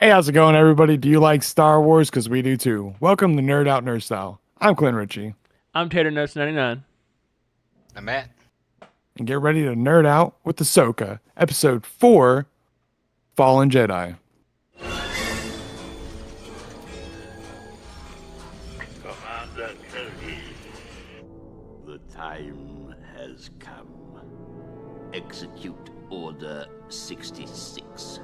Hey, how's it going, everybody? Do you like Star Wars? Because we do too. Welcome to Nerd Out Nerd Style. I'm Clint Ritchie, I'm Tater Nuts 99. I'm Matt. and get ready to nerd out with Ahsoka, Episode 4, Fallen Jedi. Commander Cody. The time has come. Execute Order 66.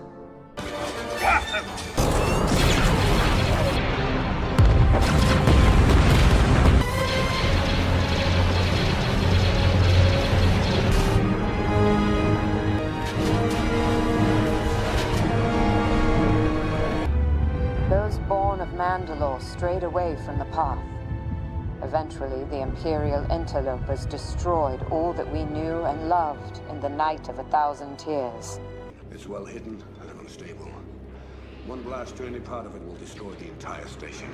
Those born of Mandalore strayed away from the path. Eventually, the Imperial interlopers destroyed all that we knew and loved in the Night of 1,000 Tears. It's well hidden and unstable. One blast to any part of it will destroy the entire station.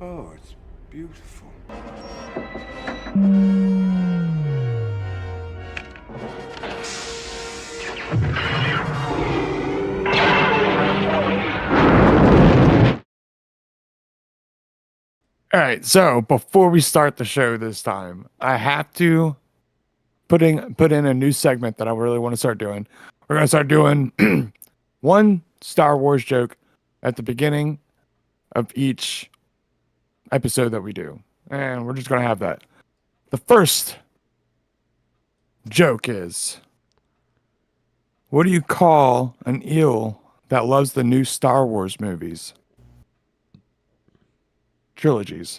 Oh, it's beautiful. All right, so before we start the show this time, I have to put in a new segment that I really want to start doing. We're gonna start doing one Star Wars joke at the beginning of each episode that we do, and we're just gonna have that. The first joke is, what do you call an eel that loves the new Star Wars movies? Trilogy.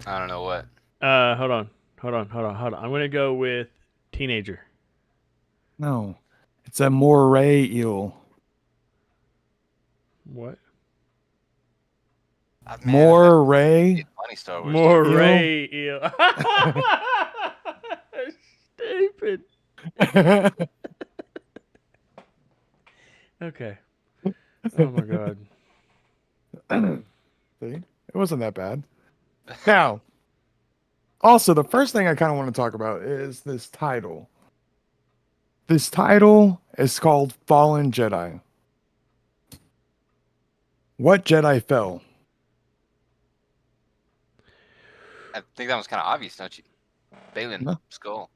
I don't know what. Hold on. I'm gonna go with teenager. No, it's a moray eel. What? Man, I'm having Moray. funny Star Wars. Moray eel. Stupid. Okay. Oh my god. See, it wasn't that bad. Now, also, the first thing I kind of want to talk about is this title. This title is called Fallen Jedi. What Jedi fell? I think that was kind of obvious, don't you? Balin No. Skull.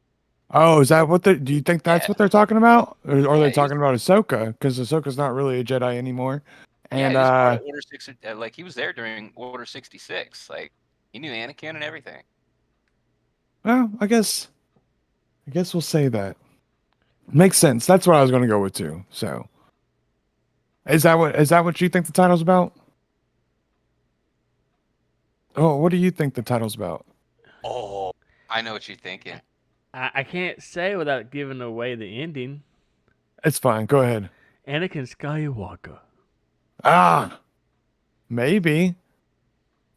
Oh, is that what they? Do you think that's Yeah. what they're talking about, or are Yeah, they he talking about Ahsoka? Because Ahsoka's not really a Jedi anymore. Yeah, And he was part of Order 6. Like he was there during Order 66. Like he knew Anakin and everything. well, I guess we'll say that. Makes sense. That's what I was going to go with too. So, is that what you think the title's about? Oh, what do you think the title's about? Oh, I know what you're thinking. I can't say without giving away the ending. It's fine. Go ahead. Anakin Skywalker. Ah, maybe.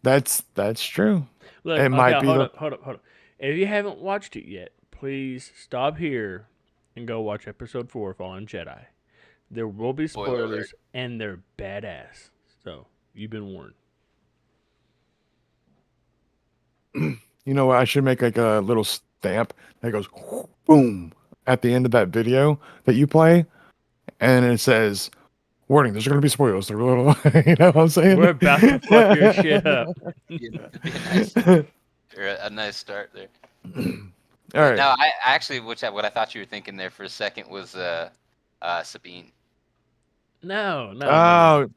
That's true. Look, It okay, might be hold the- up, hold up, hold up. If you haven't watched it yet, please stop here and go watch episode 4, Fallen Jedi. There will be Spoiler spoilers, and they're badass. So, you've been warned. You know what? I should make like a little stamp that goes boom at the end of that video that you play, and it says, "Warning: there's going to be spoilers." You know what I'm saying? We're about to fuck your shit up. It'd be a nice start there. All right. No, I actually, what I thought you were thinking there for a second was Sabine. No. Oh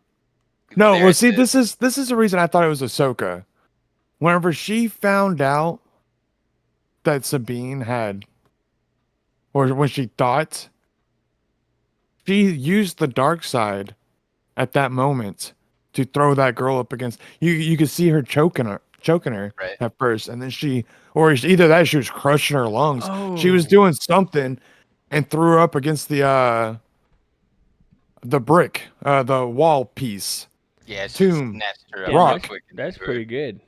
no! Well, There's see, the- this is the reason I thought it was Ahsoka. Whenever she found out that Sabine had, or when she thought, she used the dark side at that moment to throw that girl up against you. You could see her choking her Right. at first, and then either that or she was crushing her lungs. She was Oh. doing something and threw her up against the brick, the wall piece. Yeah, she Tomb. snatched her up Yeah, real Rock. quick. That's pretty good.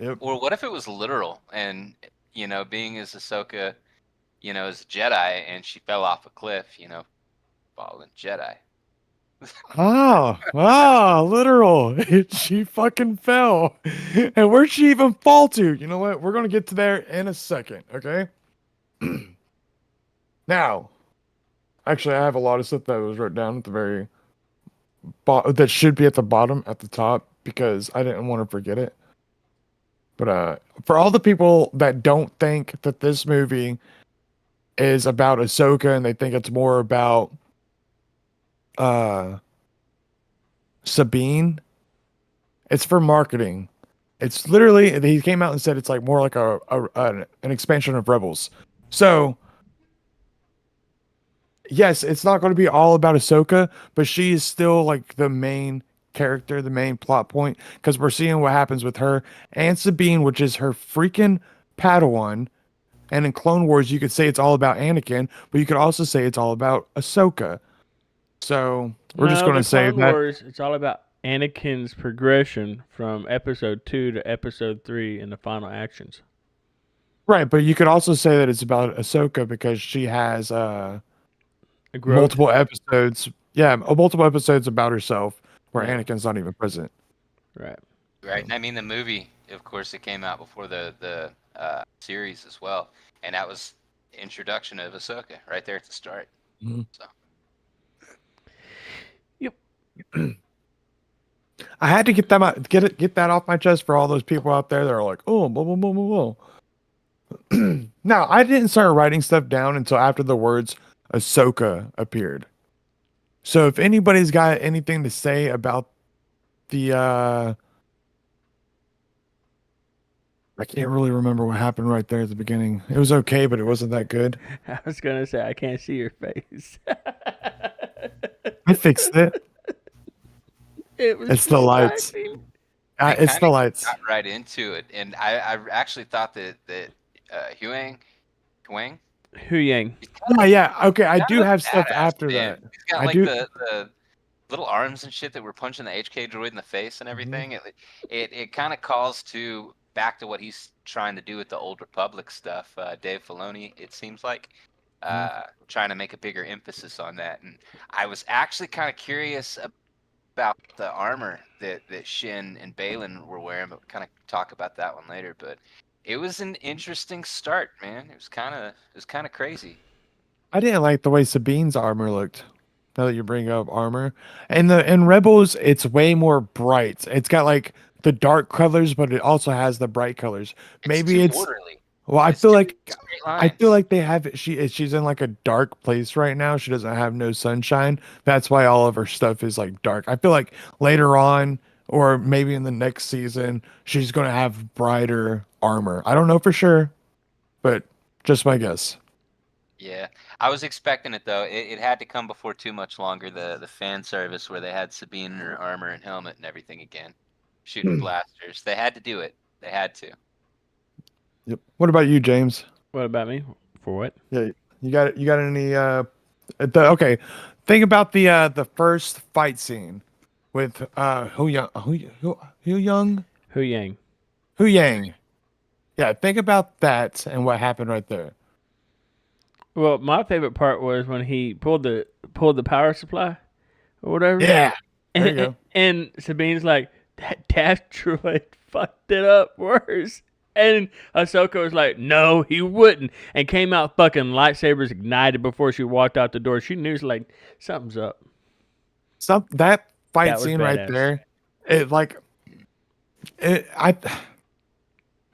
Yep. Or what if it was literal and, being as Ahsoka, as a Jedi and she fell off a cliff, fallen Jedi. Literal. She fucking fell. And where'd she even fall to? You know what? We're gonna get to there in a second, okay? Now, actually, I have a lot of stuff that was written down at the very that should be at the bottom, at the top, because I didn't want to forget it. But for all the people that don't think that this movie is about Ahsoka and they think it's more about Sabine, it's for marketing. It's literally he came out and said it's like more like an expansion of Rebels. So yes, it's not going to be all about Ahsoka, but she is still like the main character, the main plot point, because we're seeing what happens with her and Sabine, which is her freaking Padawan. And in Clone Wars, you could say it's all about Anakin, but you could also say it's all about Ahsoka. So we're just No, going the to say Clone that. Wars, it's all about Anakin's progression from Episode 2 to Episode 3 in the final actions. Right, but you could also say that it's about Ahsoka because she has A growth. multiple episodes. Yeah, multiple episodes about herself where Yeah. Anakin's not even present. Right. Right. And I mean, the movie, of course, it came out before the series as well, and that was introduction of Ahsoka right there at the start. Mhm. So Yep. I had to get that out, get that off my chest for all those people out there that are like, oh, blah blah blah blah blah. Now, I didn't start writing stuff down until after the words Ahsoka appeared. So if anybody's got anything to say about the I can't really remember what happened right there at the beginning. It was okay, but it wasn't that good. I was going to say, I can't see your face. I fixed it. It was It's the lights. distracting. they It's the kinda lights. got right into it, and I actually thought that Huang, Hu Yang. Yeah. Okay, I kinda do a have stuff badass, after dude. that. He's got I like do. the little arms and shit that were punching the HK droid in the face and everything. It kind of calls to back to what he's trying to do with the Old Republic stuff. Dave Filoni, it seems like, trying to make a bigger emphasis on that. And I was actually kind of curious about the armor that Shin and Balin were wearing, but we'll kind of talk about that one later. But it was an interesting start, man. It was kind of crazy. I didn't like the way Sabine's armor looked. Now that you bring up armor, and in Rebels, it's way more bright. It's got like the dark colors, but it also has the bright colors. Maybe too it's orderly. well. I It's feel too like straight I feel lines. like they have she's in like a dark place right now. She doesn't have no sunshine. That's why all of her stuff is like dark. I feel like later on, or maybe in the next season, she's gonna have brighter armor. I don't know for sure, but just my guess. Yeah, I was expecting it though. It had to come before too much longer. The fan service where they had Sabine in her armor and helmet and everything again, shooting blasters. They had to do it. They had to. Yep. What about you, James? What about me? For what? Yeah, you got any okay. Think about the first fight scene with Hu Young Hu Yang. Hu Yang. Yeah, think about that and what happened right there. Well, my favorite part was when he pulled the power supply or whatever. Yeah. And, There you go. and Sabine's like, that dash droid fucked it up worse. And Ahsoka was like, no, he wouldn't. And came out fucking lightsabers ignited before she walked out the door. She knew, like, something's up. That fight That was scene right badass. there, it like it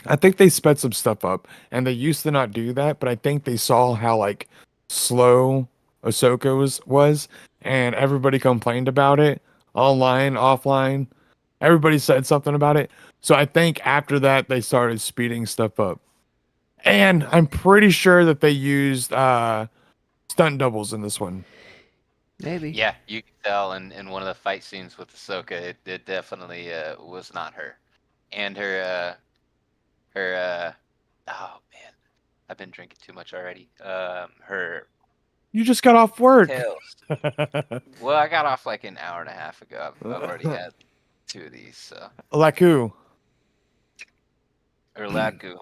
I think they sped some stuff up, and they used to not do that, but I think they saw how like slow Ahsoka was, and everybody complained about it online, offline. Everybody said something about it. So I think after that they started speeding stuff up. And I'm pretty sure that they used stunt doubles in this one. Maybe. Yeah, you can tell in one of the fight scenes with Ahsoka, it definitely was not her, and her oh man, I've been drinking too much already. Her You just got off work. tails. Well, I got off like an hour and a half ago. I've already had 2 of these, so. Laku. Or Laku.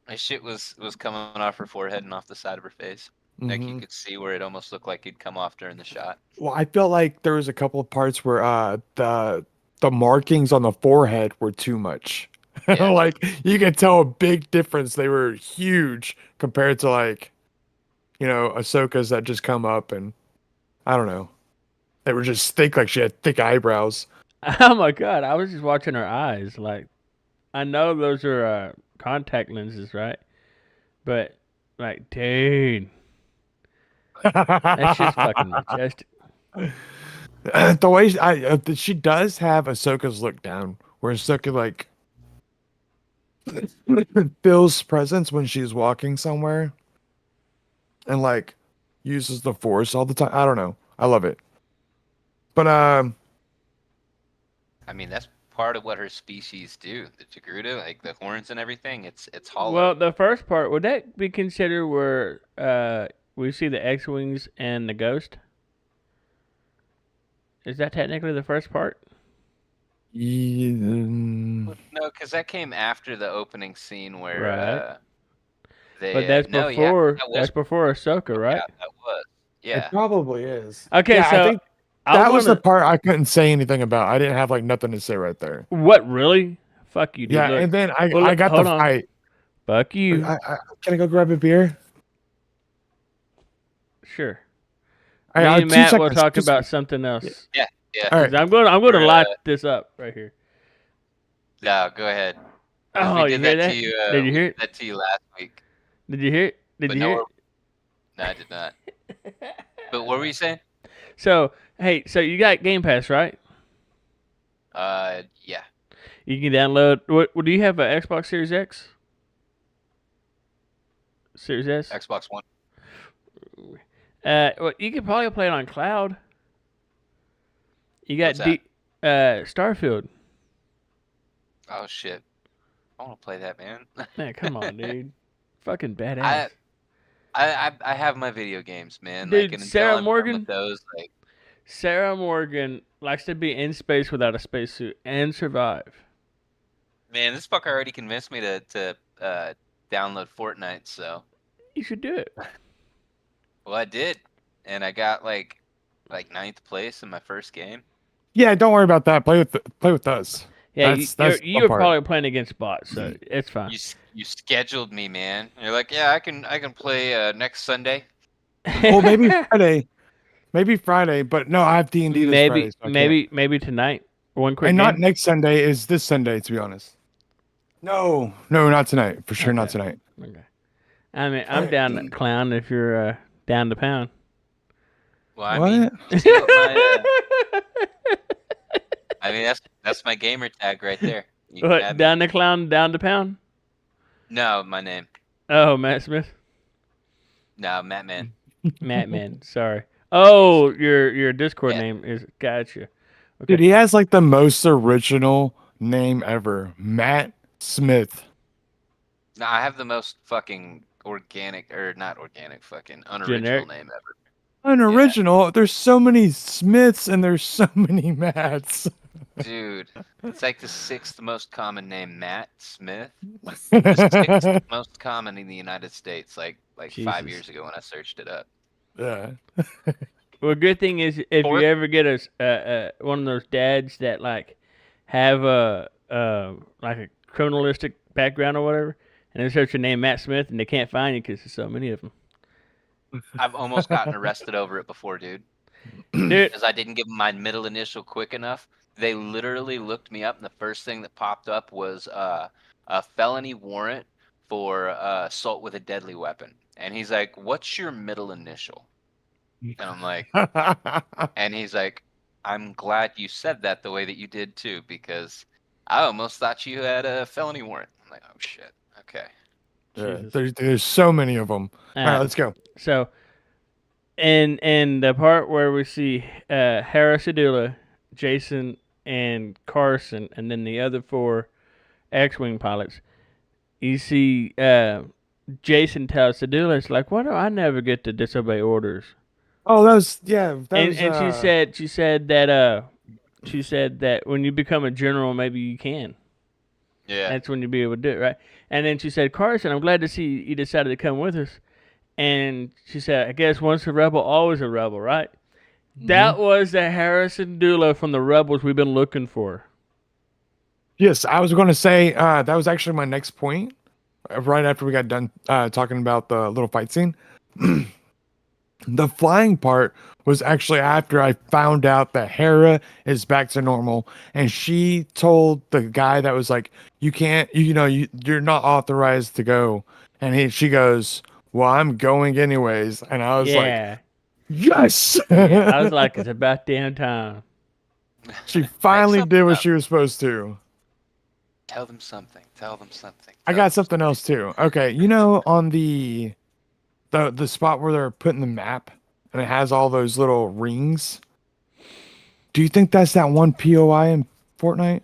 My shit was coming off her forehead and off the side of her face. Like you Mhm. could see where it almost looked like he'd come off during the shot. Well, I felt like there was a couple of parts where the markings on the forehead were too much. Yeah. Like you could tell a big difference. They were huge compared to like, Ahsoka's that just come up and I don't know. They were just thick, like she had thick eyebrows. Oh my god! I was just watching her eyes. Like, I know those are contact lenses, right? But like, dude, that's just fucking majestic. The way she does have Ahsoka's look down, where Ahsoka like feels presence when she's walking somewhere, and like uses the Force all the time. I don't know. I love it. But I mean, that's part of what her species do. The Togruta, like the horns and everything, it's hollow. Well, the first part, would that be considered where we see the X-wings and the Ghost? Is that technically the first part? mm, No, because that came after the opening scene where Right. they. But that's no, before that was that's before Ahsoka, right? Yeah, that was. it Yeah. probably is. Okay, Yeah, so I think I that was the wanna- part I couldn't say anything about. I didn't have like nothing to say right there. What, really? Fuck you, dude. Yeah, Look. and then I Well, look, got the hold on. fight. Fuck you. Can I go grab a beer? Sure. All Me right, and 2 Matt will seconds, talk 2 about seconds. something else. Yeah. All right. 'Cause I'm going to We're, light this up right here. No, go ahead. Oh, we you did hear that that? to you. Did you we hear did it? that to you last week. Did you hear it? Did But you no, hear it? no, I did not. But what were you saying? So, hey, so you got Game Pass, right? Yeah. You can download. What do you have? A Xbox Series X? Series S? Xbox One. Well, you could probably play it on cloud. You got What's Starfield. Oh shit. I want to play that, man. Man, come on, dude. Fucking badass. I have my video games, man. Dude, like, and until Sarah I'm done Morgan? with those, like, Sarah Morgan likes to be in space without a spacesuit and survive. man, this fucker already convinced me to download Fortnite. So, You should do it. well, I did, and I got like ninth place in my first game. Yeah, don't worry about that. Play with us. Yeah, That's you the were part. probably playing against bots, so it's fine. You scheduled me, man. You're like, yeah, I can play next Sunday. Well, maybe Friday. Maybe Friday, but no, I have D&D this Friday. So I can't. maybe tonight. One quick And not game. next Sunday, is this Sunday, to be honest. No, not tonight. For sure, not Okay. tonight. Okay. I mean, I'm down to clown if you're down to pound. Well, I What? mean, you see what my, I mean, that's my gamer tag right there. You can What, add me. down to clown, down to pound? No, my name. Oh, Matt Smith. No, Matt Man. Matt Man. Sorry. Oh, your Discord Yeah. name is gotcha. Okay. Dude, he has like the most original name ever. Matt Smith. No, I have the most fucking organic, or not organic, fucking unoriginal Generic? name ever. Unoriginal. There's so many Smiths and there's so many Matts. Dude, it's like the 6th most common name, Matt Smith. The 6th most common in the United States, like 5 Jesus. years ago when I searched it up. Yeah. Well, good thing is if Fourth- you ever get a one of those dads that like have a like a criminalistic background or whatever, and they search your name Matt Smith and they can't find you because there's so many of them. I've almost gotten arrested over it before, dude. Dude, Because I didn't give them my middle initial quick enough. They literally looked me up, and the first thing that popped up was a felony warrant for assault with a deadly weapon. And he's like, "What's your middle initial?" And I'm like, and he's like, "I'm glad you said that the way that you did too, because I almost thought you had a felony warrant." I'm like, "Oh shit, okay." Yeah, Jesus. there's so many of them. All right, let's go. So, in the part where we see Hera Sedula, Jason, and Carson, and then the other 4 X-wing pilots, you see Jason tells Sedula, "It's like, why do I never get to disobey orders?" Oh, that was that And was, she said that when you become a general, maybe you can. Yeah. That's when you'll be able to do it, right? And then she said, "Carson, I'm glad to see you decided to come with us." And she said, I guess once a rebel, always a rebel, right? That was the Harrison Dula from the Rebels we've been looking for. Yes, I was going to say that was actually my next point. Right after we got done talking about the little fight scene, the flying part was actually after I found out that Hera is back to normal, and she told the guy that was like, "You can't, you're not authorized to go," and she goes, "Well, I'm going anyways," and I was like, Yeah. "Yes!" Yeah. I was like, it's about damn time. She Make finally something did what up. she was supposed to. Tell them something. Tell them something. I Tell got them something else too. Okay, on the spot where they're putting the map and it has all those little rings. Do you think that's that one POI in Fortnite?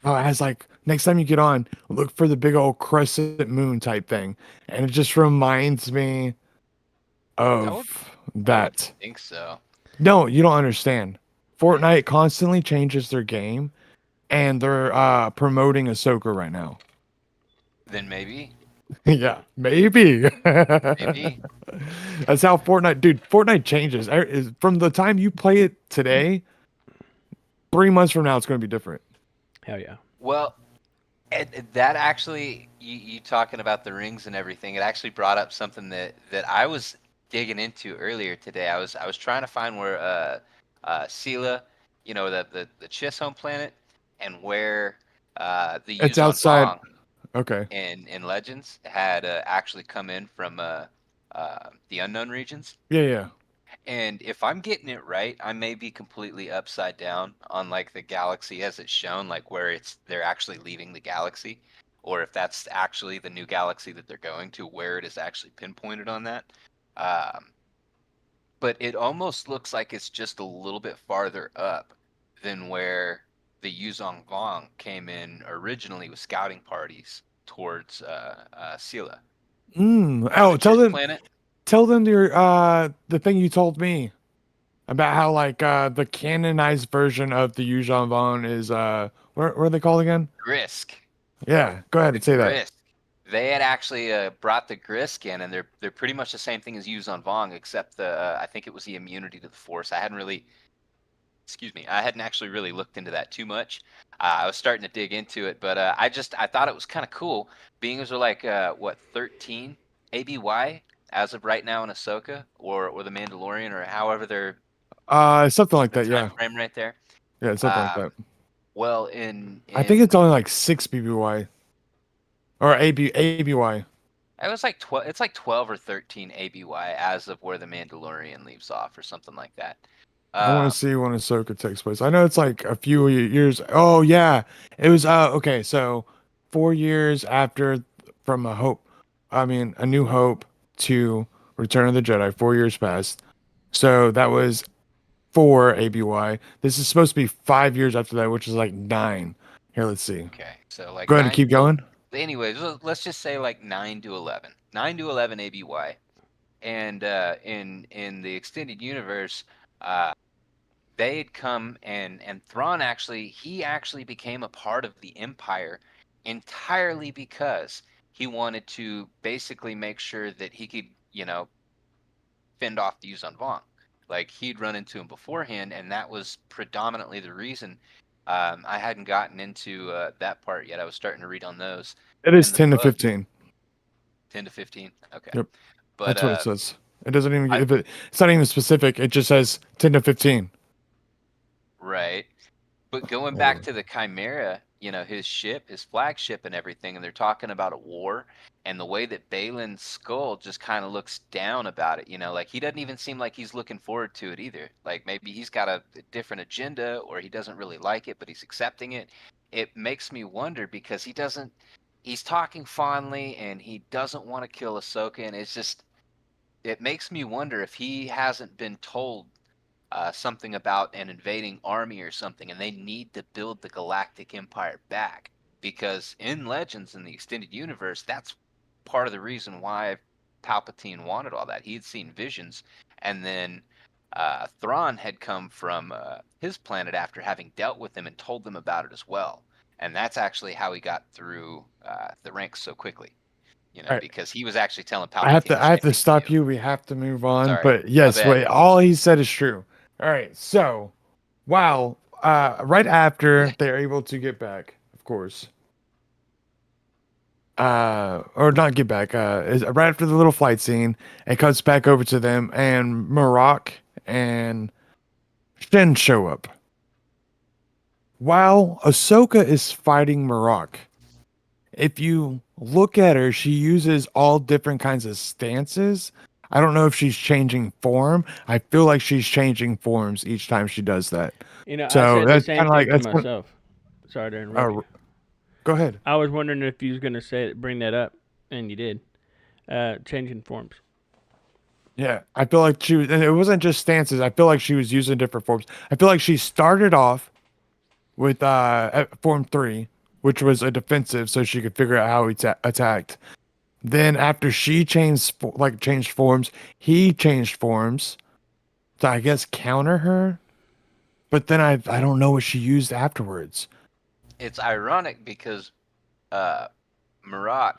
Oh, it has like next time you get on, look for the big old crescent moon type thing, and it just reminds me I would, of I would that. think so. No, you don't understand. Fortnite constantly changes their game, and they're promoting Ahsoka right now. Then maybe. Yeah, maybe. Maybe. That's how Fortnite, dude. Fortnite changes from the time you play it today. 3 months from now, it's going to be different. Hell yeah. Well, that actually, you talking about the rings and everything, it actually brought up something that I was digging into earlier today. I was trying to find where Sela, the Chiss home planet, and where the It's Yuzon outside. Vong Okay. in Legends had actually come in from the unknown regions. Yeah, yeah. And if I'm getting it right, I may be completely upside down on like the galaxy as it's shown, like where they're actually leaving the galaxy, or if that's actually the new galaxy that they're going to, where it is actually pinpointed on that. Um, but it almost looks like it's just a little bit farther up than where the Yuzong Vong came in originally with scouting parties towards Sela. Oh, The tell Chiss them, planet. the thing you told me about how like the canonized version of the Yuuzhan Vong is what are they called again? Grisk. Yeah, go ahead The and say that. Grisk. They had actually brought the Grisk in, and they're pretty much the same thing as Yuzon Vong, except I think it was the immunity to the Force. Excuse me, I hadn't actually really looked into that too much. I was starting to dig into it, but I thought it was kind of cool, being as they're like 13 ABY as of right now in Ahsoka or the Mandalorian or however they're Something like the that. time Yeah, frame right there. yeah, something like that. Well, in I think it's in only like 6 BBY or ABY. it was like 12. It's like 12 or 13 ABY as of where the Mandalorian leaves off, or something like that. I want Um, to see when Ahsoka takes place. I know it's like a few years. Oh yeah, it was. Okay, so 4 years after from A New Hope to Return of the Jedi. 4 years passed. So that was 4 ABY. This is supposed to be 5 years after that, which is like 9. Here, let's see. okay, so like Go ahead and keep going. anyways, let's just say like 9 to 11, 9 to 11 ABY, and in the extended universe, uh, they had come and Thrawn actually became a part of the Empire entirely because he wanted to basically make sure that he could, fend off the Yuzon Vong. Like he'd run into him beforehand, and that was predominantly the reason. I hadn't gotten into that part yet. I was starting to read on those It is in the 10 to book. 15. 10 to 15. Okay, Yep, but that's what it says. It doesn't even I, give it. It's not even specific. It just says 10 to 15. right. But going Hold back on. to the Chimera, his ship, his flagship, and everything, and they're talking about a war, and the way that Balin's skull just kind of looks down about it, like he doesn't even seem like he's looking forward to it either. Like maybe he's got a different agenda, or he doesn't really like it, but he's accepting it. It makes me wonder because he's talking fondly, and he doesn't want to kill Ahsoka, and it makes me wonder if he hasn't been told something about an invading army or something, and they need to build the Galactic Empire back. Because in Legends, in the extended universe, that's part of the reason why Palpatine wanted all that. He had seen visions, and then Thrawn had come from his planet after having dealt with them and told them about it as well. And that's actually how he got through the ranks so quickly. You know, Alright. because he was actually telling Palpatine. I have the to same thing stop do. you. We have to move on. Sorry. But My yes, bad. wait, all he said is true. All right. So, wow. Right after they're able to get back, of course. Or not get back. Is right after the little flight scene, it cuts back over to them, and Marok and Shin show up. While Ahsoka is fighting Marok, if you look at her, she uses all different kinds of stances. I don't know if she's changing form. I feel like she's changing forms each time she does that. You know, I So said the that's same kind of thing like to that's kind myself. Sorry to of, interrupt you. go ahead. I was wondering if you was gonna bring that up, and you did. Changing forms. Yeah, I feel like she was, and it wasn't just stances. I feel like she was using different forms. I feel like she started off with form 3, which was a defensive, so she could figure out how he attacked. Then after she changed forms, he changed forms to, I guess, counter her. But then I don't know what she used afterwards. It's ironic because Marok,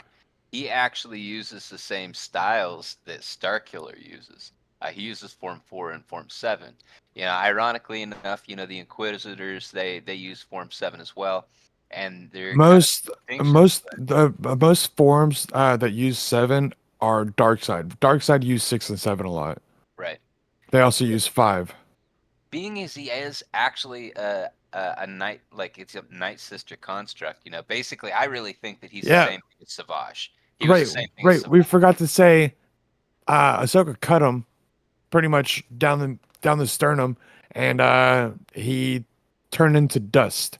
he actually uses the same styles that Starkiller uses. He uses Form 4 and Form 7. You know, ironically enough, you know, the Inquisitors, they use Form 7 as well. And they're kind of Most distinctions. most forms that use 7 are dark side. Dark side use 6 and 7 a lot. Right. They also use 5. Being as he is actually a night, like it's a night sister construct, you know, basically I really think that he's the Yeah. same thing as Savage. He was the same thing as Right. We Savage. forgot to say Ahsoka cut him pretty much down the sternum, and he turned into dust.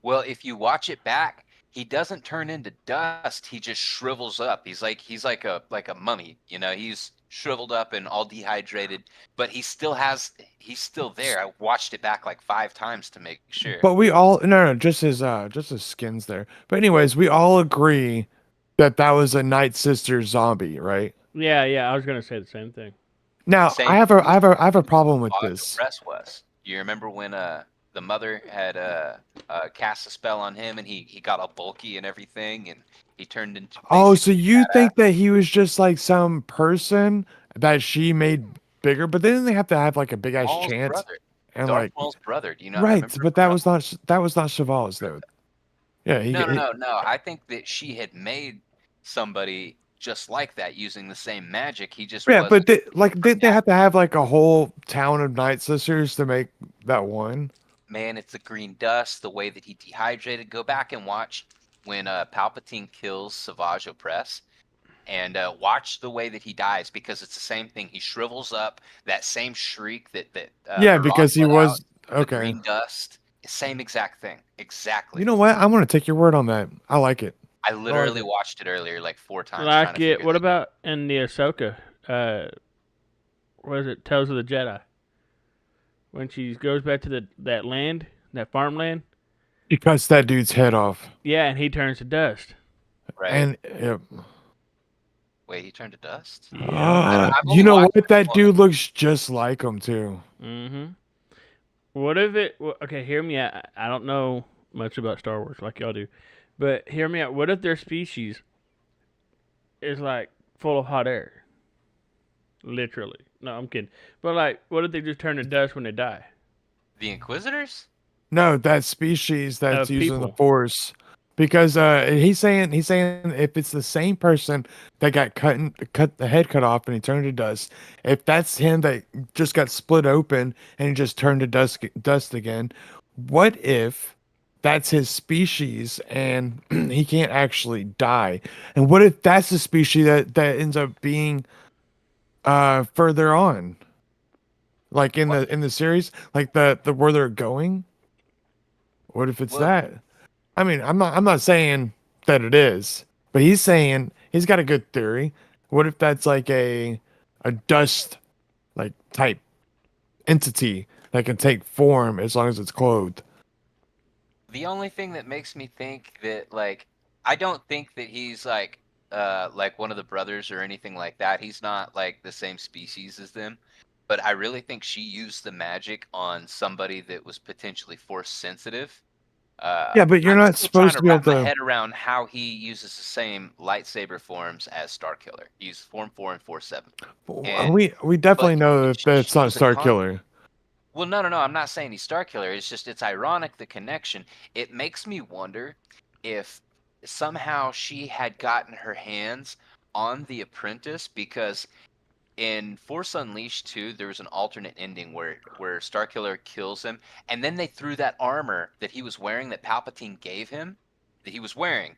Well, if you watch it back, he doesn't turn into dust. He just shrivels up. He's like a mummy, you know. He's shriveled up and all dehydrated, but he's still there. I watched it back like 5 times to make sure. But we all no, just his skins there. But anyways, we all agree that that was a Night Sister zombie, right? Yeah, I was gonna say the same thing. Now Same I have a problem with Lodge this. Press was. You remember when the mother had cast a spell on him and he got all bulky and everything and he turned into Oh, so basically you badass? think that he was just like some person that she made bigger, but then they have to have like a big ass Maul's chant brother. and Darth like Maul's brother. Do you not right, remember? but that was not Cheval's though. Yeah, No. I think that she had made somebody just like that using the same magic. He just yeah, wasn't. but they have to have like a whole town of Night Sisters to make that one. Man, it's the green dust, the way that he dehydrated. Go back and watch when Palpatine kills Savage Opress and watch the way that he dies because it's the same thing. He shrivels up, that same shriek that Yeah, Marok because he let out, was the okay. green dust, same exact thing. Exactly. You know what? I'm gonna take your word on that. I like it. I literally it. watched it earlier like 4 times trying Like to figure it. What that about in the Ahsoka? What is it? Tales of the Jedi. When she goes back to that farmland. He cuts that dude's head off. Yeah, and he turns to dust. right. And Wait, he turned to dust? Yeah. I've you only know watched what? it That once. dude looks just like him too. Mm-hmm. What if it? Okay, hear me out. I don't know much about Star Wars like y'all do, but hear me out. What if their species is like full of hot air? Literally. No, I'm kidding. But like, what if they just turn to dust when they die? The Inquisitors? No, that species that's using the People. Force. Because he's saying if it's the same person that got cut the head cut off and he turned to dust, if that's him that just got split open and he just turned to dust again, what if that's his species and he can't actually die? And what if that's the species that ends up being further on? Like in the series, like the where they're going? What if it's Well, that? I mean, I'm not saying that it is, but he's saying he's got a good theory. What if that's like a dust like type entity that can take form as long as it's clothed? the only thing that makes me think that, like, I don't think that he's like one of the brothers or anything like that. He's not like the same species as them. But I really think she used the magic on somebody that was potentially force sensitive. Yeah, but you're I'm not still trying supposed to to be able wrap my to. head around how he uses the same lightsaber forms as Starkiller. He uses Form 4 and Force 7. And We definitely but know that it's she not was a Star Killer. well, no. I'm not saying he's Starkiller. It's just it's ironic the connection. It makes me wonder if somehow she had gotten her hands on the apprentice because in Force Unleashed 2, there was an alternate ending where Starkiller kills him, and then they threw that armor that he was wearing that Palpatine gave him, that he was wearing.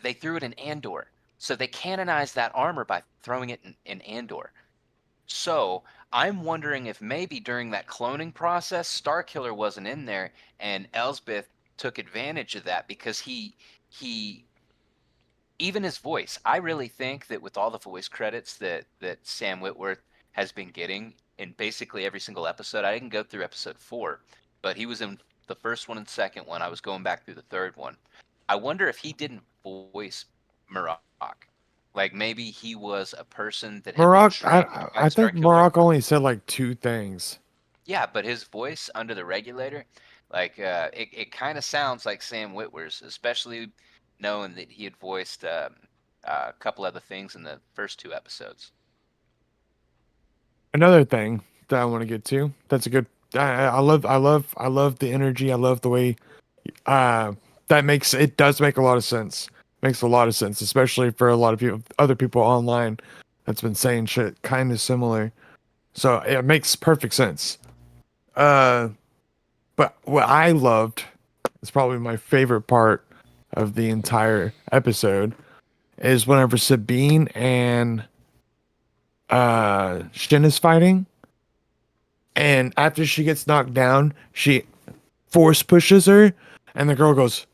They threw it in Andor, so they canonized that armor by throwing it in Andor. So I'm wondering if maybe during that cloning process, Starkiller wasn't in there, and Elsbeth took advantage of that because he even his voice. I really think that with all the voice credits that Sam Witwer has been getting in basically every single episode, I didn't go through episode 4, but he was in the first one and second one. I was going back through the third one. I wonder if he didn't voice Marok. Like maybe he was a person that had been Marok, trained by I think Starkiller. Marok only said like 2 things. Yeah, but his voice under the regulator, like it kind of sounds like Sam Witwer's, especially knowing that he had voiced a couple other things in the first 2 episodes. Another thing that I want to get to. That's a good. I love the energy. I love the way. That makes it does make a lot of sense. Makes a lot of sense, especially for a lot of people, other people online, that's been saying shit kind of similar. So it makes perfect sense. Uh, but what I loved is probably my favorite part of the entire episode is whenever Sabine and Shin is fighting, and after she gets knocked down, she force pushes her, and the girl goes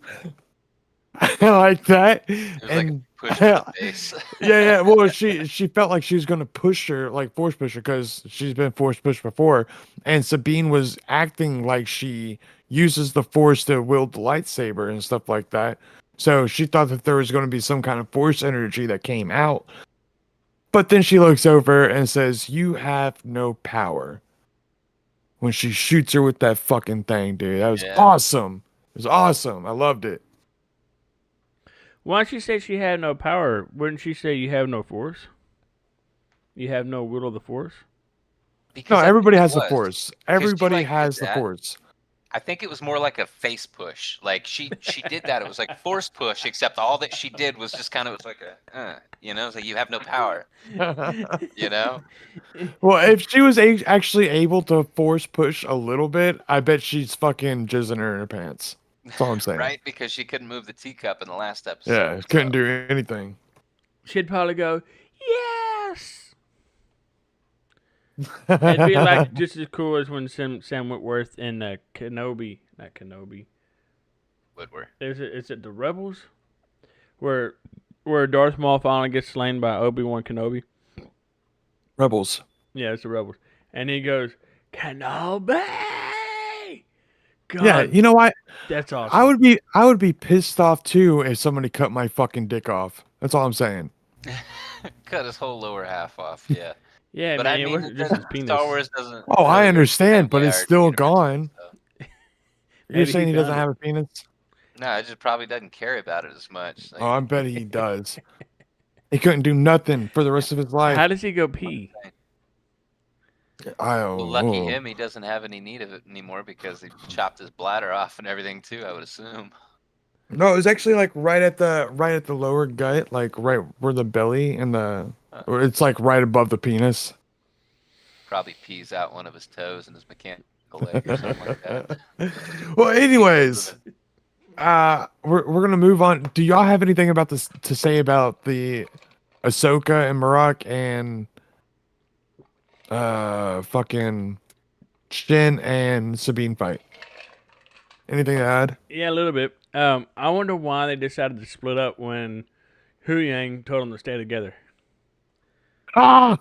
like that, It was like a and push to the face. yeah. Well, she felt like she was gonna push her, like force push her, because she's been force pushed before, and Sabine was acting like she uses the force to wield the lightsaber and stuff like that. So she thought that there was going to be some kind of force energy that came out, but then she looks over and says, "You have no power." When she shoots her with that fucking thing, dude, that was Yeah. awesome. It was awesome. I loved it. Why don't she say she had no power? Wouldn't she say you have no force? You have no will of the force? Because No, I think everybody it has the was. force. 'Cause she, Everybody like, did has the that. force. I think it was more like a face push. Like she did that. It was like force push, except all that she did was just kind of was like a, it's like you have no power, you know? Well, if she was actually able to force push a little bit, I bet she's fucking jizzing her in her pants. That's all I'm saying. Right? Because she couldn't move the teacup in the last episode. Yeah, couldn't do anything. She'd probably go, yes! It'd be like just as cool as when Sam Whitworth in Kenobi, not Kenobi. Woodward. Is it the Rebels? Where Darth Maul finally gets slain by Obi-Wan Kenobi? Rebels. Yeah, it's the Rebels. And he goes, Kenobi! God, Yeah, you know what? that's awesome. I would be pissed off too if somebody cut my fucking dick off. That's all I'm saying. Cut his whole lower half off, yeah. Yeah, But man, I it mean, wasn't just his penis. Star Wars doesn't. Oh, I really understand, but family it's art still universe, gone. so. You're Maybe saying he he doesn't found have a penis? No, it just probably doesn't care about it as much. Like, Oh, I bet he does. He couldn't do nothing for the rest of his life. How does he go pee? well, lucky him, he doesn't have any need of it anymore because he chopped his bladder off and everything too. I would assume. No, it was actually like right at the lower gut, like right where the belly and or it's like right above the penis. Probably pees out one of his toes and his mechanical leg or something like that. Well, anyways, we're gonna move on. Do y'all have anything about this to say about the Ahsoka and Marok and fucking Shin and Sabine fight? Anything to add? Yeah, a little bit. I wonder why they decided to split up when Hu Yang told them to stay together. Ah,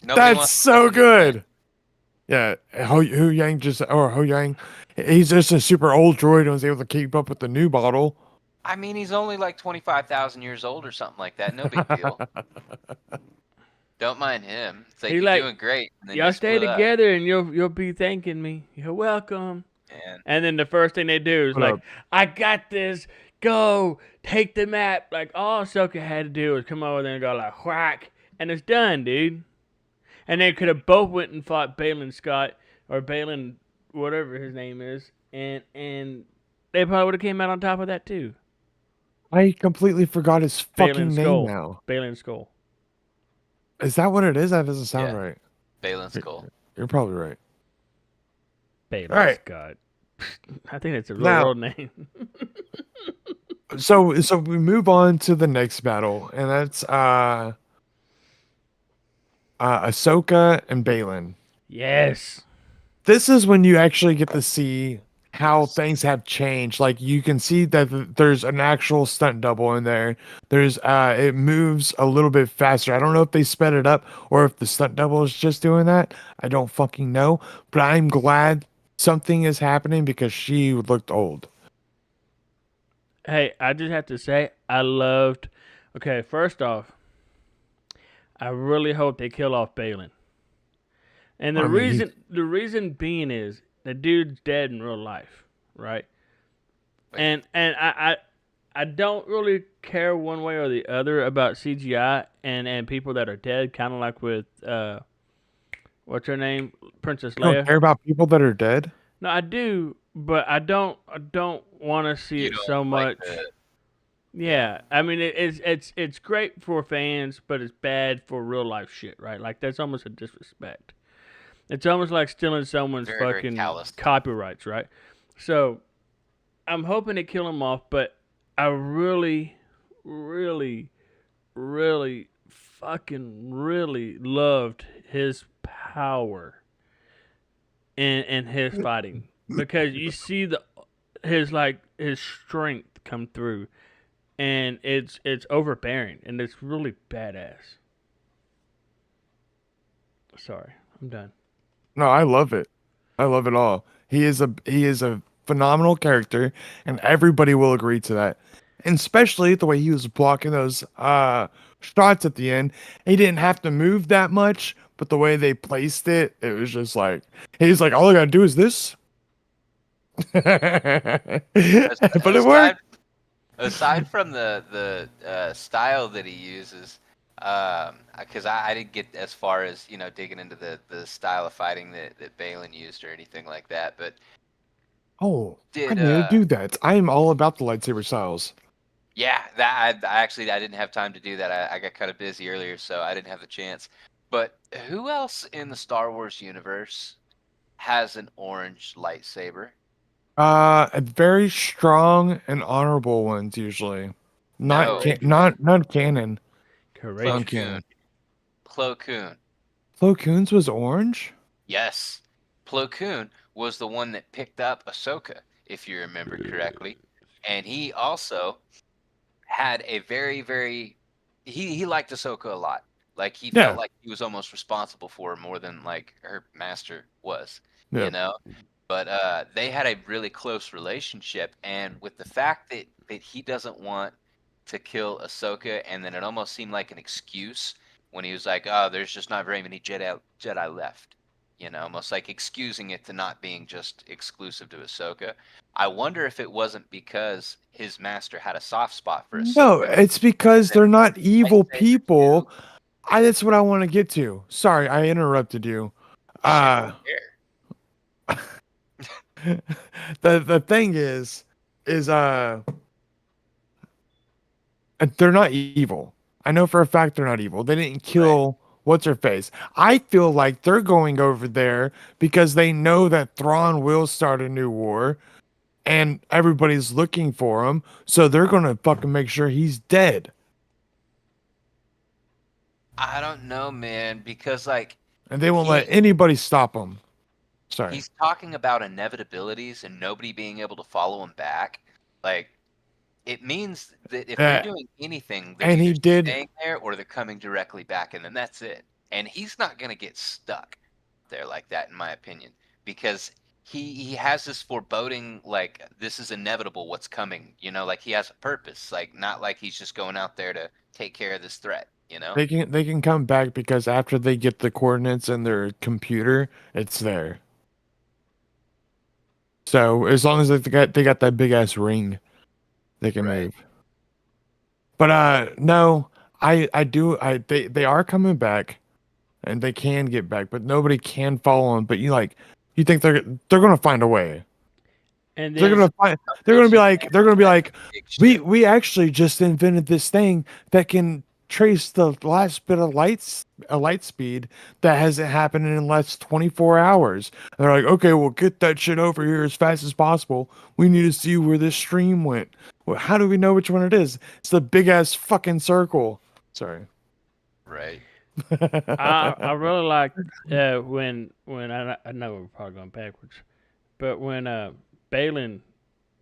Nobody that's wants to so listen to good. Yeah, Hu Yang Hu Yang, he's just a super old droid and was able to keep up with the new bottle. I mean, he's only like 25,000 years old or something like that. No big deal. Don't mind him. It's like He you're like, doing great. And then Y'all you stay split up. together and you'll be thanking me. You're welcome. man. And then the first thing they do is What like, up? I got this. Go take the map. Like all Ahsoka had to do was come over there and go like whack, and it's done, dude. And they could have both went and fought Balin Scott or Balin, whatever his name is, and they probably would have came out on top of that too. I completely forgot his Balin fucking name Skull. now. Balin Skull. Is that what it is? That doesn't sound Yeah. right. Balin Skull. You're probably right. Balin All right. Scott. I think that's a real Now- world name. So we move on to the next battle, and that's Ahsoka and Balin. Yes. This is when you actually get to see how things have changed. Like you can see that there's an actual stunt double in there. There's it moves a little bit faster. I don't know if they sped it up or if the stunt double is just doing that. I don't fucking know. But I'm glad something is happening because she looked old. Hey, I just have to say, I loved. Okay, first off, I really hope they kill off Balin. And the I mean, reason being is the dude's dead in real life, right? And I don't really care one way or the other about CGI and people that are dead, kind of like with what's her name, Princess You don't Leia. care about people that are dead? No, I do, but I don't want to see You it don't so like much. the- Yeah, I mean it's great for fans, but it's bad for real life shit, right? Like that's almost a disrespect. It's almost like stealing someone's Very, very fucking callous. copyrights, right? So I'm hoping to kill him off, but I really, really, really, fucking really loved his power in his fighting because you see his strength come through, and it's overbearing and it's really badass. Sorry, I'm done. No, I love it. I love it all. He is a phenomenal character, and everybody will agree to that. And especially the way he was blocking those shots at the end. He didn't have to move that much, but the way they placed it, it was just like he's like, all I gotta do is this. But it worked. Aside from the style that he uses, because I didn't get as far as digging into the style of fighting that Balin used or anything like that, but Oh, I did need to do that. I am all about the lightsaber styles. yeah, that I didn't have time to do that. I got kind of busy earlier, so I didn't have the chance. But who else in the Star Wars universe has an orange lightsaber? Very strong and honorable ones usually. No. Not canon. Courageous. Non-canon. Plo Koon. Plo Koon's was orange? Yes. Plo Koon was the one that picked up Ahsoka, if you remember correctly. And he also had a very, very he liked Ahsoka a lot. Like he Yeah. felt like he was almost responsible for her more than like her master was. Yeah. You know? But they had a really close relationship, and with the fact that he doesn't want to kill Ahsoka, and then it almost seemed like an excuse when he was like, "Oh, there's just not very many Jedi left," almost like excusing it to not being just exclusive to Ahsoka. I wonder if it wasn't because his master had a soft spot for Ahsoka. No, it's because they're not evil lightsaber people. That's what I want to get to. Sorry, I interrupted you. Shit, The thing is they're not evil. I know for a fact they're not evil. They didn't kill what's her face. I feel like they're going over there because they know that Thrawn will start a new war and everybody's looking for him, so they're going to fucking make sure he's dead. I don't know, man, because And they won't let anybody stop him. Sorry. he's talking about inevitabilities and nobody being able to follow him back. Like, it means that if they're doing anything, they're and he either did- staying there or they're coming directly back, and then that's it. And he's not going to get stuck there like that, in my opinion, because he has this foreboding, like, this is inevitable, what's coming. Like he has a purpose, like not like he's just going out there to take care of this threat. They can come back because after they get the coordinates in their computer, it's there. So as long as they got that big ass ring, they can Right. move. But no, they are coming back, and they can get back, but nobody can follow them. But you think they're gonna find a way. And They're then gonna find. They're gonna be like, we actually just invented this thing that can trace the last bit of light speed that hasn't happened in the last 24 hours. And they're like, okay, well, get that shit over here as fast as possible. We need to see where this stream went. Well, how do we know which one it is? It's the big ass fucking circle. Sorry. Right. I really like when I know we're probably going backwards, but when Balin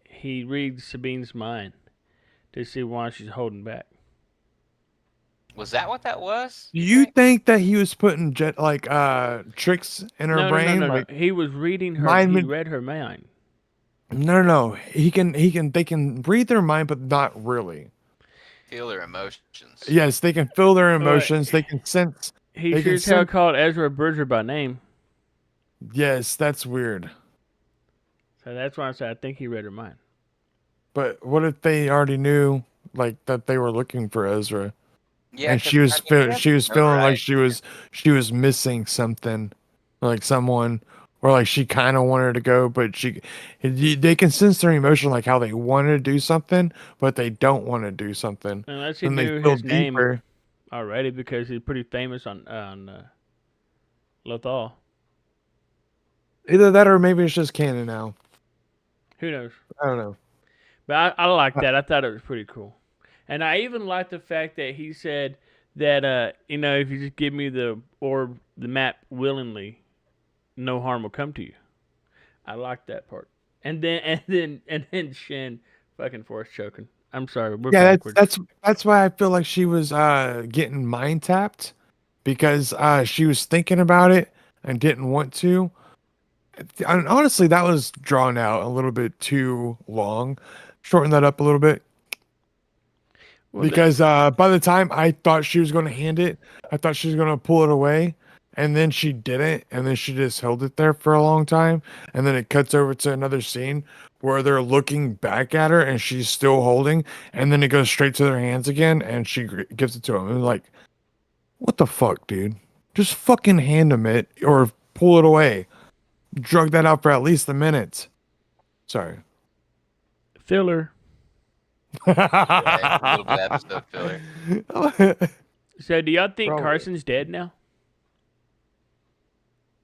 he reads Sabine's mind to see why she's holding back. Was that what that was? Do you think that he was putting tricks in her No, brain? no. Like He was reading her. mind He man- read her mind. no. They can read their mind, but not really. Feel their emotions. Yes, they can feel their emotions. They can sense. He They sure can as hell sense. called Ezra Bridger by name, Yes, that's weird. so that's why I said I think he read her mind. But what if they already knew like that they were looking for Ezra, Yeah, and 'cause, she was I mean, she was feeling like notoriety. she was missing something, like someone, or like she kind of wanted to go, but they can sense their emotion, like how they want to do something, but they don't want to do something. Unless he Then they knew feel his name deeper. already because he's pretty famous on Lothal. Either that or maybe it's just canon now. Who knows? I don't know. But I like that. I thought it was pretty cool. And I even like the fact that he said that if you just give me the map willingly, no harm will come to you. I like that part. And then Shin fucking force choking. I'm sorry, we're Yeah, backwards. that's why I feel like she was getting mind tapped, because she was thinking about it and didn't want to. And honestly, that was drawn out a little bit too long. Shorten that up a little bit, Well, because by the time I thought she was going to hand it, I thought she was going to pull it away, and then she didn't, and then she just held it there for a long time, and then it cuts over to another scene where they're looking back at her and she's still holding, and then it goes straight to their hands again, and she gives it to him. And like, what the fuck, dude? Just fucking hand him it or pull it away. Drug that out for at least a minute. Sorry. filler. Right, a little bit episode filler. So do y'all think Probably. Carson's dead now?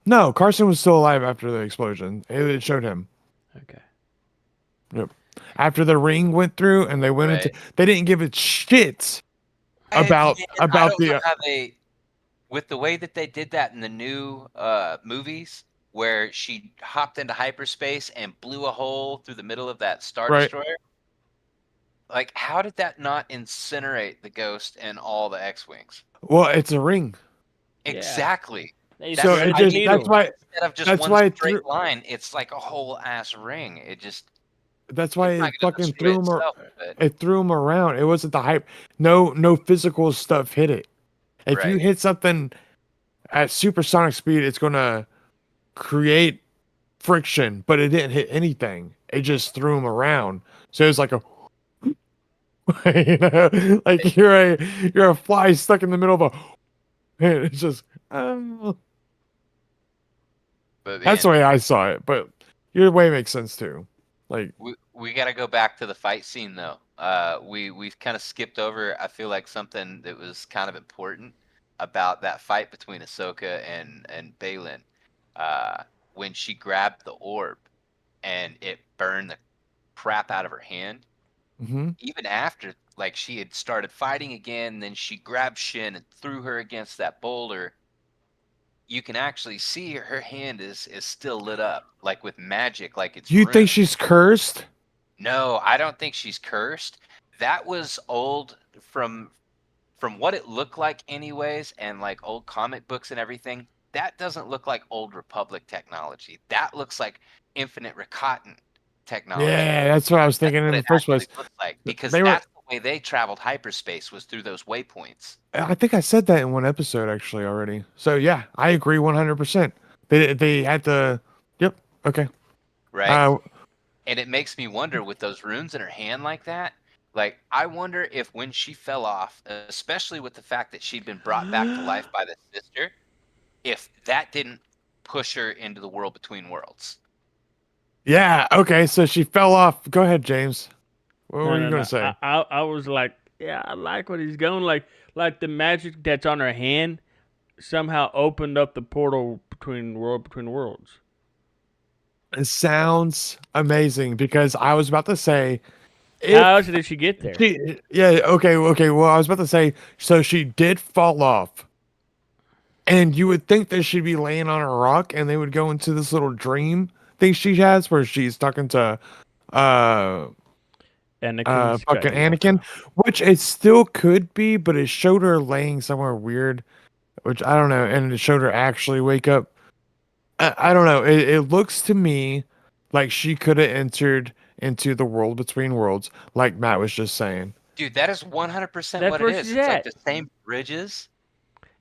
No, Carson was still alive after the explosion. It showed him. Okay. Yep. After the ring went through and they went into, they didn't give it shit about I don't know the how they, with the way that they did that in the new movies, where she hopped into hyperspace and blew a hole through the middle of that Star Right. Destroyer. Like, how did that not incinerate the Ghost and all the X-wings? well, it's a ring. Yeah. Exactly. They So thread it the just needle. that's why Instead of just That's one why it straight threw- line, it's like a whole ass ring. It just that's why it's not it gonna fucking destroy threw him. itself, but It threw him around. It wasn't the hype. No physical stuff hit it. If you Right. hit something at supersonic speed, it's gonna create friction, but it didn't hit anything. It just threw him around. So it was like a like you're a fly stuck in the middle of a and it's just but that's the way I saw it. But your way makes sense too. Like we got to go back to the fight scene though. We've kind of skipped over. I feel like something that was kind of important about that fight between Ahsoka and Balin, when she grabbed the orb and it burned the crap out of her hand. mhm. Even after like she had started fighting again, then she grabbed Shin and threw her against that boulder. You can actually see her hand is still lit up, like with magic, like it's Do you runes. think she's cursed? No, I don't think she's cursed. That was old from what it looked like anyways, and like old comic books and everything. That doesn't look like old Republic technology. That looks like Infinite Ricottan technology. Yeah, that's what I was That's thinking what in the it first actually place. looked like, because They were that's the way they traveled hyperspace, was through those waypoints. I think I said that in one episode actually already. So yeah, I agree 100%. They had to. Yep. Okay. right? And it makes me wonder with those runes in her hand like that. Like, I wonder if when she fell off, especially with the fact that she'd been brought back to life by the sister, if that didn't push her into the world between worlds. Yeah. Okay. So she fell off. Go ahead, James. What were you No. gonna say? I was like, yeah, I like what he's going. Like the magic that's on her hand somehow opened up the portal between worlds. It sounds amazing because I was about to say, How else if did she get there? yeah, okay. Well, I was about to say, so she did fall off, and you would think that she'd be laying on a rock, and they would go into this little dream thing she has where she's talking to, uh, Anakin fucking Skywalker. Anakin, which it still could be, but it showed her laying somewhere weird, which I don't know, and it showed her actually wake up. I don't know. It looks to me like she could have entered into the world between worlds, like Matt was just saying. Dude, that is 100% That's what it where is. she's It's like at. the same bridges.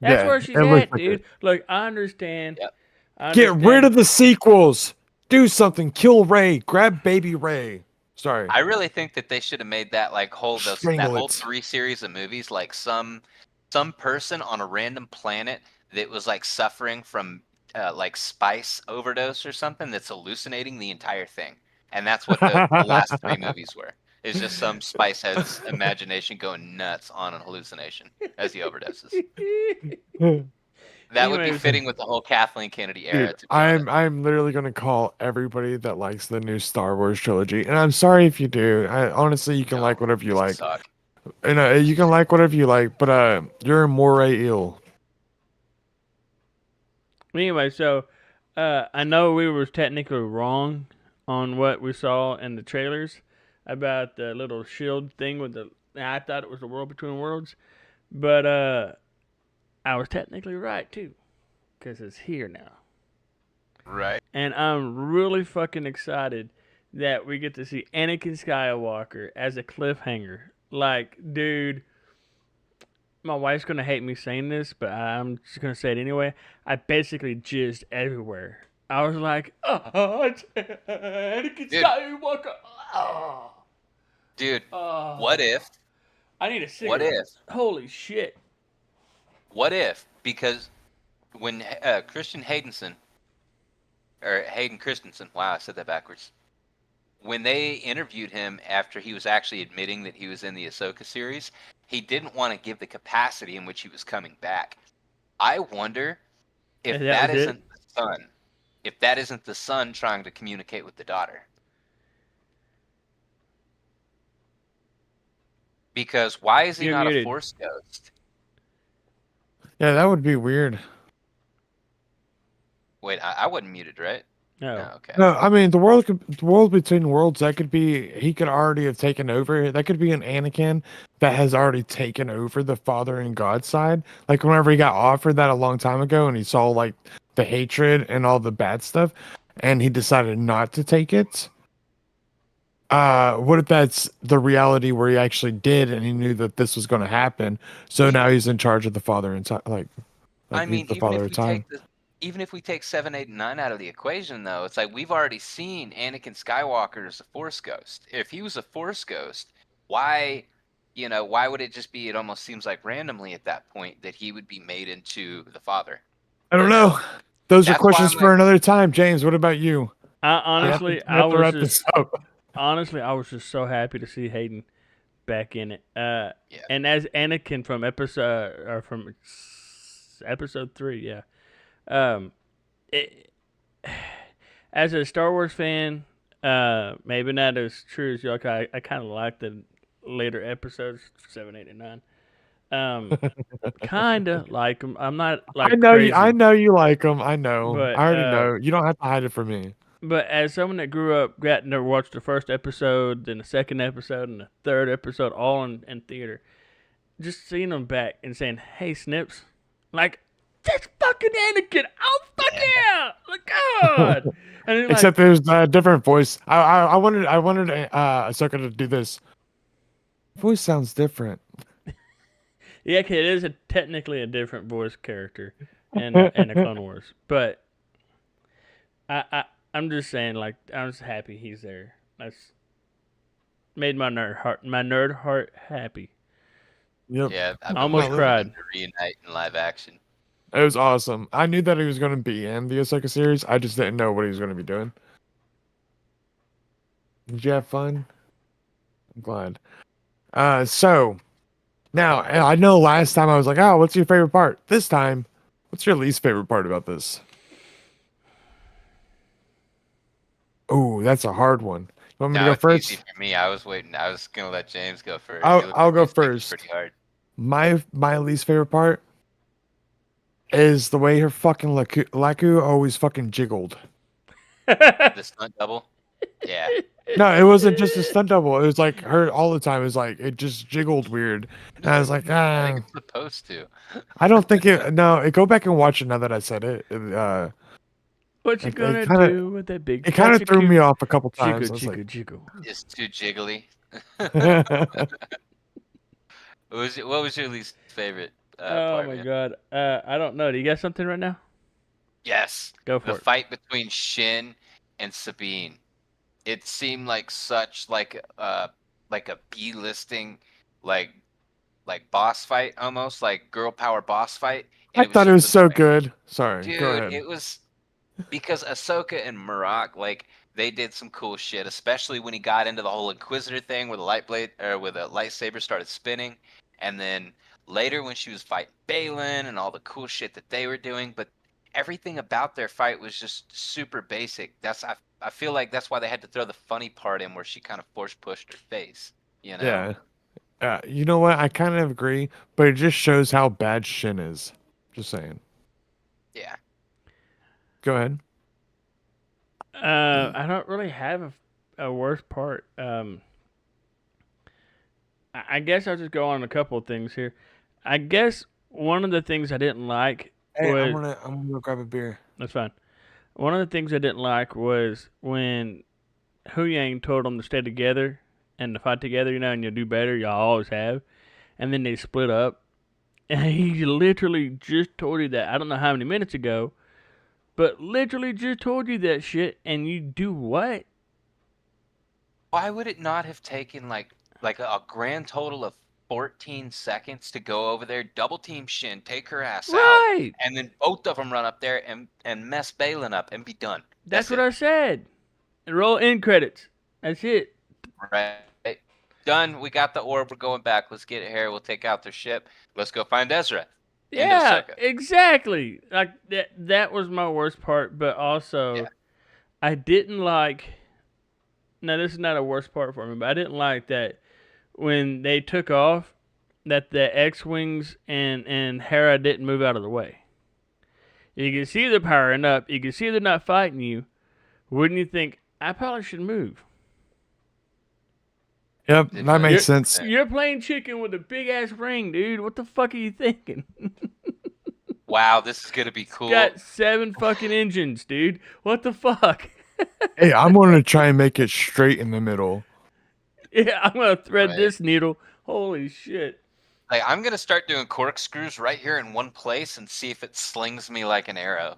That's Yeah, where she's it looks at, like it. dude. Look, I understand. Yep. Get rid of the sequels. Do something. Kill Ray. Grab baby Ray. Sorry. I really think that they should have made that like that Strangle whole it. 3 series of movies like some person on a random planet that was like suffering from like spice overdose or something that's hallucinating the entire thing. And that's what the last 3 movies were. It's just some spice head's imagination going nuts on an hallucination as he overdoses. That would be Anyways. fitting with the whole Kathleen Kennedy era, Dude, to be honest. I'm literally gonna call everybody that likes the new Star Wars trilogy, and I'm sorry if you do. Honestly, you can No, like whatever you like, suck. and you can like whatever you like, but you're more ill. Anyway, so I know we were technically wrong on what we saw in the trailers about the little shield thing with the. I thought it was the world between worlds, but I was technically right too, because it's here now, Right. and I'm really fucking excited that we get to see Anakin Skywalker as a cliffhanger. Like, dude. My wife's gonna hate me saying this, but I'm just gonna say it anyway. I basically jizzed everywhere. I was like, oh, it's Anakin Dude. Skywalker. Oh, Dude, oh. what if? I need a cigarette. What if? Holy shit. What if? Because when Christian Haydenson, or Hayden Christensen, wow, I said that backwards. When they interviewed him after he was actually admitting that he was in the Ahsoka series, he didn't want to give the capacity in which he was coming back. I wonder if And that was it? isn't the son. If that isn't the son trying to communicate with the daughter. Because why is he You're not muted. a Force ghost? Yeah, that would be weird. Wait, I wasn't muted, right? No. No, okay. No, I mean the world between worlds. That could be he could already have taken over. That could be an Anakin that has already taken over the Father and God side. Like whenever he got offered that a long time ago, and he saw like the hatred and all the bad stuff, and he decided not to take it. What if that's the reality where he actually did, and he knew that this was going to happen? So now he's in charge of the Father and time, like I mean, he's the Father of time. even if we take 7, 8, and 9 out of the equation, though, it's like we've already seen Anakin Skywalker as a Force ghost. If he was a Force ghost, why would it just be? It almost seems like randomly at that point that he would be made into the Father. I don't know. Those are That's why questions I'm for like- another time. James, what about you? Honestly, We have to wrap this up. Honestly, I was just so happy to see Hayden back in it. And as Anakin from episode 3, yeah. As a Star Wars fan, maybe not as true as y'all. I kind of like the later episodes, 7, 8, and 9. Kind of like them. I'm not like I know crazy. you. I know you like them. I know. But, I already know. You don't have to hide it from me. But as someone that grew up, got to watch the first episode, then the second episode, and the third episode, all in theater, just seeing them back and saying, "Hey, Snips," like that's fucking Anakin. Oh fuck yeah! Like God. And then, like, Except there's a different voice. I wanted Ahsoka to do this. Voice sounds different. yeah, 'cause it is technically a different voice character in the Clone Wars, but I'm just saying, like, I'm just happy he's there. That's made my nerd heart happy. Yep. Yeah, I've been Almost waiting for cried. them to reunite in live action. It was awesome. I knew that he was going to be in the Ahsoka series. I just didn't know what he was going to be doing. Did you have fun? I'm glad. So now I know last time I was like, "Oh, what's your favorite part?" This time, what's your least favorite part about this? Oh, that's a hard one. You want me to Now go it's easy first? for me. I was waiting. I was gonna let James go first. I'll He looked I'll like go he's thinking first. pretty hard. My least favorite part is the way her fucking Laku always fucking jiggled. The stunt double. Yeah. No, it wasn't just a stunt double. It was like her all the time. It was like it just jiggled weird. And I was like, I think ah. it's supposed to. I don't think it. No, go back and watch it now that I said it. What you It gonna kind of do with that big it kind patch of threw me coo- off a couple Jiggle, times. I was jiggle, like, jiggle. It's too jiggly. yeah, What was your least favorite Oh part, my man? god. I don't know. Do you got something right now? Yes, Go the for it. fight between Shin and Sabine. It seemed like such like a B-listing like boss fight, almost like girl power boss fight, and I it was thought it just was the so good. Sorry, go dude. ahead. It was because Ahsoka and Marak, like, they did some cool shit, especially when he got into the whole Inquisitor thing where the light blade or where the lightsaber started spinning, and then later when she was fighting Balin and all the cool shit that they were doing, but everything about their fight was just super basic. I feel like that's why they had to throw the funny part in where she kind of force pushed her face, you know? Yeah, you know what? I kind of agree, but it just shows how bad Shin is. Just saying. Yeah. Go ahead. I don't really have a worst part. I guess I'll just go on a couple of things here. I guess one of the things I didn't like Hey, was I'm gonna go grab a beer. that's fine. One of the things I didn't like was when Hu Yang told them to stay together and to fight together, and you'll do better. Y'all always have. And then they split up. And he literally just told you that. I don't know how many minutes ago, but literally just told you that shit. And you do what? Why would it not have taken like a grand total of 14 seconds to go over there, double team Shin, take her ass out, Right. and then both of them run up there and mess Balin up and be done? That's what it. I said. And roll end credits. That's it. Right. Done. We got the orb. We're going back. Let's get it here. We'll take out their ship. Let's go find Ezra. End of Yeah, Ahsoka. exactly. Like that was my worst part, but also Yeah. I didn't like. Now this is not a worst part for me, but I didn't like that when they took off, that the X-wings and Hera didn't move out of the way. You can see they're powering up. You can see they're not fighting you. Wouldn't you think I probably should move? Yep, Didn't that really makes think sense. that. You're playing chicken with a big ass ring, dude. What the fuck are you thinking? Wow, this is gonna be cool. Got 7 fucking engines, dude. What the fuck? Hey, I'm gonna try and make it straight in the middle. Yeah, I'm gonna thread Right. this needle. Holy shit. Like, I'm gonna start doing corkscrews right here in one place and see if it slings me like an arrow.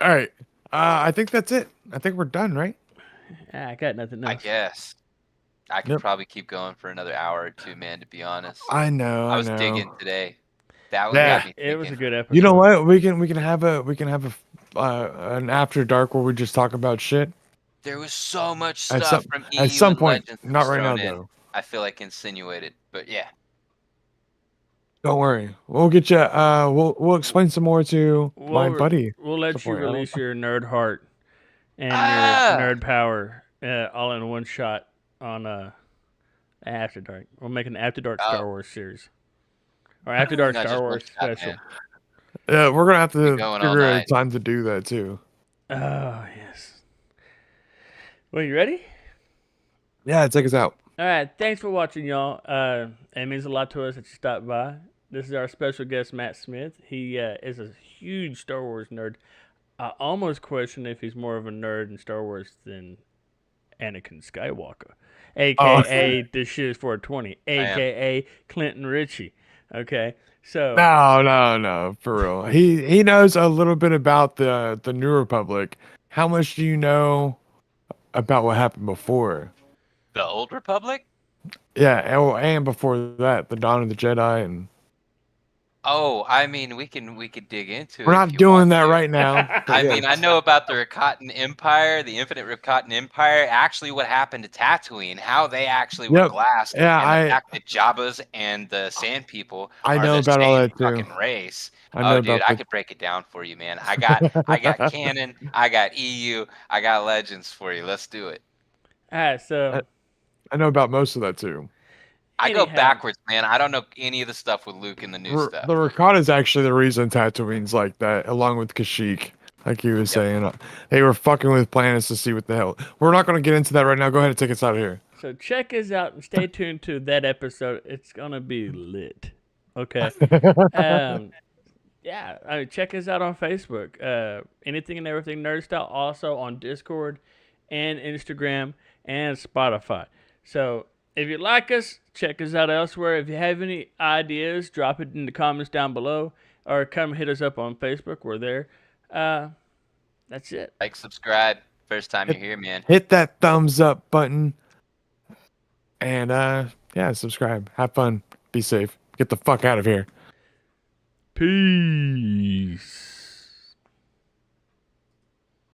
All right. I think that's it. I think we're done, right? I got nothing I else. guess. I could Yep. probably keep going for another hour or two, man, to be honest. I know. I was digging today. That was Yeah. got me It was a thinking. good episode. You know what? We can have an after dark where we just talk about shit. There was so much At stuff some- from at EU some and point, Legends that not was right now, thrown in. though. I feel like insinuated, but yeah. Don't worry. We'll get you. We'll explain some more to my buddy. We'll let you Support. I don't release your nerd heart and Ah! your nerd power all in one shot on After Dark. We'll make an After Dark Star Wars series. Or After Dark Not Star just Wars one shot, special. man. Yeah, we're gonna have to Keep going all figure out a night. time to do that too. Oh, yes. Well, you ready? Yeah, take us out. All right, thanks for watching, y'all. It means a lot to us that you stopped by. This is our special guest, Matt Smith. He is a huge Star Wars nerd. I almost question if he's more of a nerd in Star Wars than Anakin Skywalker, a.k.a. This Shit is 420, a.k.a. Clinton Ritchie. Okay, so No, for real. He knows a little bit about the New Republic. How much do you know about what happened before? The Old Republic? Yeah, and before that, the Dawn of the Jedi, and Oh, I mean, we could dig into we're it if not you want doing that to. right now. But I yeah, mean, I know about the Rakatan Empire, the Infinite Rakatan Empire, actually what happened to Tatooine, how they actually were yep, glassed, yeah, and the fact that Jabba's and the Sand People I are know the about all same that too. fucking race. I know Oh, dude, about I the. could break it down for you, man. I got canon, I got EU, I got legends for you. Let's do it. all right, so I know about most of that too. I go anyhow, backwards, man. I don't know any of the stuff with Luke and the new stuff. The Rakata is actually the reason Tatooine's like that, along with Kashyyyk. Like he was Yep. saying, they were fucking with planets to see what the hell. We're not going to get into that right now. Go ahead and take us out of here. so check us out and stay tuned to that episode. It's gonna be lit. Okay. Um, yeah, check us out on Facebook. Anything and everything Nerd Style. Also on Discord and Instagram and Spotify. So if you like us, check us out elsewhere. If you have any ideas, drop it in the comments down below, or come hit us up on Facebook. We're there. That's it. Like, subscribe. First time you're here, man. Hit that thumbs up button. And yeah, subscribe. Have fun. Be safe. Get the fuck out of here. Peace.